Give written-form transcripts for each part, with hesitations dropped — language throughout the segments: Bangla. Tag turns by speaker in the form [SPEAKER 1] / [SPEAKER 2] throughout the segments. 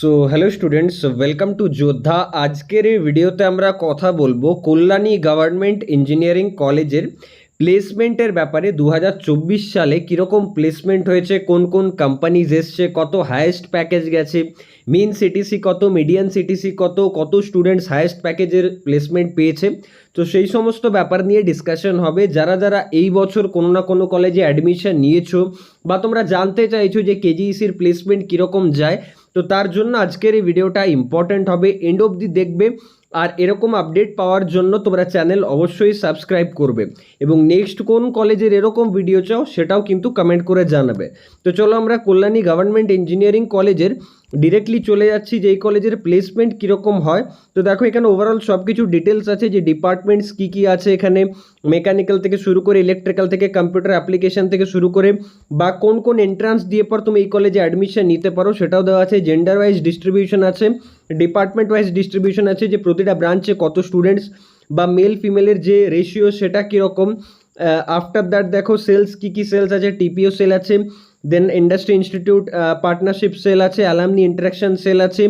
[SPEAKER 1] So hello students, welcome to যোদ্ধা। আজকের এই ভিডিওতে আমরা কথা বলবো কল্যাণী গভর্নমেন্ট ইঞ্জিনিয়ারিং কলেজের প্লেসমেন্টের ব্যাপারে। 2024 সালে কীরকম প্লেসমেন্ট হয়েছে, কোন কোন কোম্পানিজ এসছে, কত হায়েস্ট প্যাকেজ গেছে, মেন সিটিসি কত, মিডিয়ান সিটিসি কত, কত স্টুডেন্টস হায়েস্ট প্যাকেজের প্লেসমেন্ট পেয়েছে। তো সেই সমস্ত ব্যাপার নিয়ে ডিসকাশন হবে। যারা যারা এই বছর কোনো না কোনো কলেজে অ্যাডমিশন নিয়েছো বা তোমরা জানতে চাইছো যে কেজিইসির প্লেসমেন্ট কীরকম যায়, তো তার জন্য আজকের এই ভিডিওটা ইম্পর্ট্যান্ট হবে, এন্ড অবধি দেখবে। আর এরকম আপডেট পাওয়ার জন্য তোমরা চ্যানেল অবশ্যই সাবস্ক্রাইব করবে এবং নেক্সট কোন কলেজের এরকম ভিডিও চাও সেটাও কিন্তু কমেন্ট করে জানাবে। তো চলো আমরা কল্যাণী গভর্নমেন্ট ইঞ্জিনিয়ারিং কলেজের ডিরেক্টলি চলে যাচ্ছি যে এই কলেজের প্লেসমেন্ট কীরকম হয়। তো দেখো এখানে ওভারঅল সব কিছু ডিটেলস আছে, যে ডিপার্টমেন্টস কী কী আছে এখানে, মেকানিক্যাল থেকে শুরু করে ইলেকট্রিক্যাল থেকে কম্পিউটার অ্যাপ্লিকেশন থেকে শুরু করে, বা কোন কোন এন্ট্রান্স দিয়ে পর তুমি এই কলেজে অ্যাডমিশন নিতে পারো সেটাও দেওয়া আছে। জেন্ডার ওয়াইজ ডিস্ট্রিবিউশন আছে, ডিপার্টমেন্ট ওয়াইজ ডিস্ট্রিবিউশন আছে, যে প্রতিটা ব্রাঞ্চে কত স্টুডেন্টস বা মেল ফিমেলের যে রেশিও সেটা কীরকম। আফটার দ্যাট দেখো সেলস কী কী সেলস আছে, টিপিও সেল আছে, দেন ইন্ডাস্ট্রি ইনস্টিটিউট পার্টনারশিপ সেল আছে, অ্যালামনি ইন্টারাকশন সেল আছে,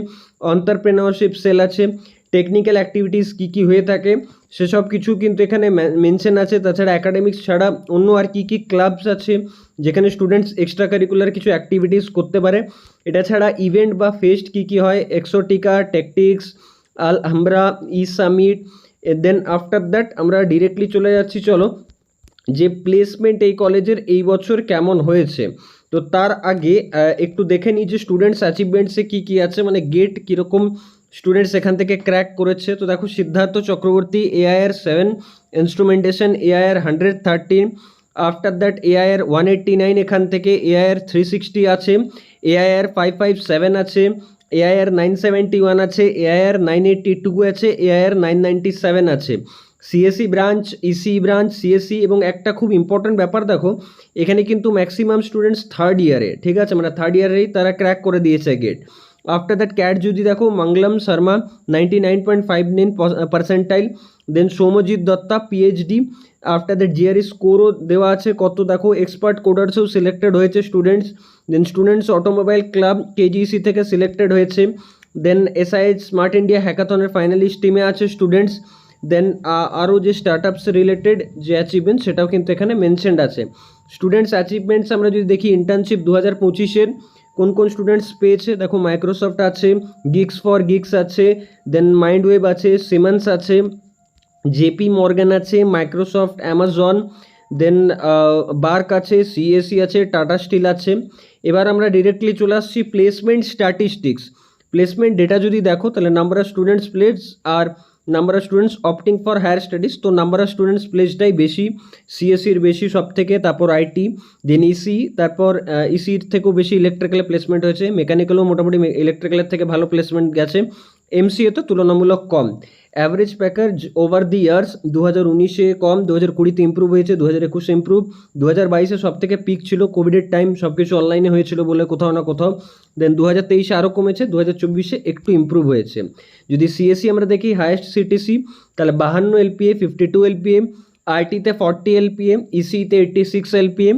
[SPEAKER 1] এন্টারপ্রেনারশিপ সেল আছে, টেকনিক্যাল অ্যাক্টিভিটিস কী কী হয়ে থাকে সেসব কিছু কিন্তু এখানে মেনশন আছে। তাছাড়া অ্যাকাডেমিক্স ছাড়া অন্য আর কী কী ক্লাবস আছে যেখানে স্টুডেন্টস এক্সট্রা কারিকুলার কিছু অ্যাক্টিভিটিস করতে পারে। এটা ছাড়া ইভেন্ট বা ফেস্ট কী কী হয়, Exotica, Techtix, Alhambra, E summit. Then after that আমরা ডিরেক্টলি চলে যাচ্ছি, চলো যে প্লেসমেন্ট এই কলেজের এই বছর কেমন হয়েছে। তো তার আগে একটু দেখে নিই যে স্টুডেন্টস অ্যাচিভমেন্টসে কী কী আছে, মানে গেট কীরকম স্টুডেন্টস এখান থেকে ক্র্যাক করেছে। তো দেখো Siddhartha Chakraborty AIR 7, instrumentation AIR 113, after that AIR 189, এখান থেকে AIR 360 আছে, AIR 557 আছে, AIR 971 আছে, AIR 982 আছে, AIR 997 আছে। CSC branch, EC branch, CSC, এবং একটা খুব ইম্পর্ট্যান্ট ব্যাপার দেখো এখানে কিন্তু ম্যাক্সিমাম স্টুডেন্টস থার্ড ইয়ারে, ঠিক আছে, মানে থার্ড ইয়ারেই তারা ক্র্যাক করে দিয়েছে গেট। আফটার দ্যাট ক্যাট যদি দেখো Mangalam Sharma 99.59 percentile, then Soumyajit Datta PhD। After that GRE স্কোরও দেওয়া আছে কত দেখো, এক্সপার্ট কোডার্সও সিলেক্টেড হয়েছে students. Then students automobile club KGEC থেকে সিলেক্টেড হয়েছে। দেন SIH স্মার্ট ইন্ডিয়া হ্যাকাথনের ফাইনালিস্ট টিমে আছে স্টুডেন্টস। দেন আরও যে স্টার্টআপস রিলেটেড যে অ্যাচিভমেন্ট সেটাও কিন্তু এখানে মেনশনড আছে। স্টুডেন্টস অ্যাচিভমেন্টস আমরা যদি দেখি, ইন্টার্নশিপ 2025-এর কোন কোন স্টুডেন্টস পেয়েছে দেখো, মাইক্রোসফট আছে, গিগস ফর গিগস আছে, দেন মাইন্ডওয়েভ আছে, সিমেন্স আছে, জেপি মর্গান আছে, মাইক্রোসফট, অ্যামাজন, দেন বার্ক আছে, সিএসি আছে, টাটা স্টিল আছে। এবার আমরা ডিরেক্টলি চলে আসছি প্লেসমেন্ট স্ট্যাটিস্টিক্স। প্লেসমেন্ট ডেটা যদি দেখো তাহলে নাম্বার অফ স্টুডেন্টস প্লেস আর number of students opting for higher studies. তো নাম্বার অফ স্টুডেন্টস প্লেসটাই বেশি, সিএসির বেশি সব থেকে, তারপর আইটি, দেন ইসি, তারপর ইসির থেকেও বেশি ইলেকট্রিক্যালে প্লেসমেন্ট হয়েছে, মেকানিক্যালও মোটামুটি ইলেকট্রিক্যালের থেকে ভালো প্লেসমেন্ট গেছে, এমসিএতে তুলনামূলক কম। Average package over the years 2019-এ কম, 2020-তে ইম্প্রুভ হয়েছে, 2021-এ ইম্প্রুভ, 2022-এ সব থেকে পিক ছিল, কোভিডের টাইম সব কিছু অনলাইনে হয়েছিল বলে কোথাও না কোথাও। দেন 2023-এ আরও কমেছে, 2024-এ একটু ইম্প্রুভ হয়েছে। যদি সিএসসি আমরা দেখি হায়েস্ট সিটিসি তাহলে 52 LPA, 52 LPA, আইটিতে 40 LPA, ইসিতে 86 LPA,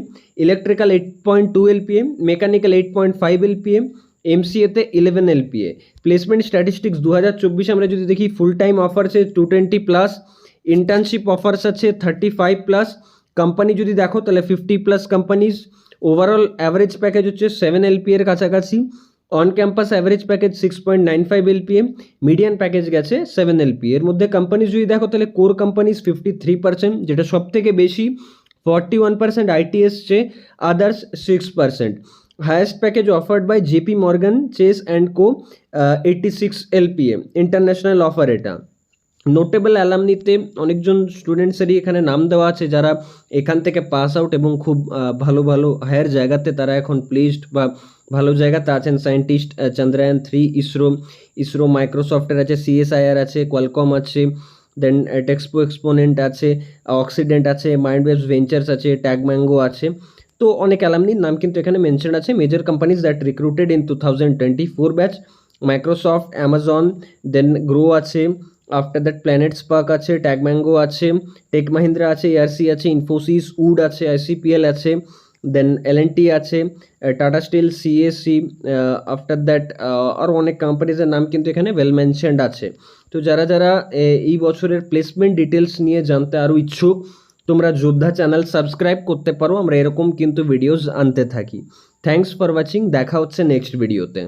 [SPEAKER 1] electrical 8.2 LPA, mechanical 8.5 LPA, এমসিএতে 11 LPA। Placement statistics 2024 আমরা যদি দেখি, ফুল টাইম অফার্স আছে 220+, ইন্টার্নশিপ অফার্স আছে 35+, কোম্পানি যদি দেখো তাহলে 50+ কোম্পানিজ। ওভারঅল অ্যাভারেজ প্যাকেজ হচ্ছে 7 LPA এর কাছাকাছি, on campus average package 6.95 LPA, median package গেছে 7 LPA। এর মধ্যে কোম্পানিজ যদি দেখো তাহলে কোর কোম্পানিজ 53%, যেটা সব থেকে বেশি, 41% আইটি এসছে, others 6%। Highest package offered by JP Morgan Chase and co, 86 LPA international offer এটা। নোটেবল অ্যালামনিতে অনেকজন স্টুডেন্টসেরই এখানে নাম দেওয়া আছে যারা এখান থেকে পাস আউট এবং খুব ভালো ভালো হায়ার জায়গাতে তারা এখন প্লেসড বা ভালো জায়গাতে আছেন। সায়েন্টিস্ট চন্দ্রায়ন 3, ইসরো, মাইক্রোসফটের আছে, CSIR আছে, কোয়ালকম আছে, দেন টেক্সপো এক্সপোনেন্ট আছে, অক্সিডেন্ট আছে, মাইন্ডওয়েভস ভেঞ্চার্স আছে, ট্যাগম্যাঙ্গো আছে। তো অনেক অ্যালামনির নাম কিন্তু এখানে মেনশন আছে। Major companies that recruited in 2024 batch, Microsoft, Amazon, then Groww আছে, আফটার দ্যাট প্ল্যানেট স্পার্ক আছে, ট্যাগম্যাঙ্গো আছে, টেক মাহিন্দ্রা আছে, ARC আছে, ইনফোসিস, উড আছে, ICPL আছে, দেন এলএনটি আছে, Tata steel, CSC, after that আরও অনেক কোম্পানিজের নাম কিন্তু এখানে ওয়েল মেনশনড আছে। তো যারা যারা এই বছরের প্লেসমেন্ট ডিটেলস নিয়ে জানতে আরও ইচ্ছুক, তোমরা যোদ্ধা চ্যানেল সাবস্ক্রাইব করতে পারো, আমরা এরকম কিন্তু ভিডিওস আনতে থাকি। থ্যাঙ্কস ফর ওয়াচিং, দেখা হচ্ছে নেক্সট ভিডিওতে।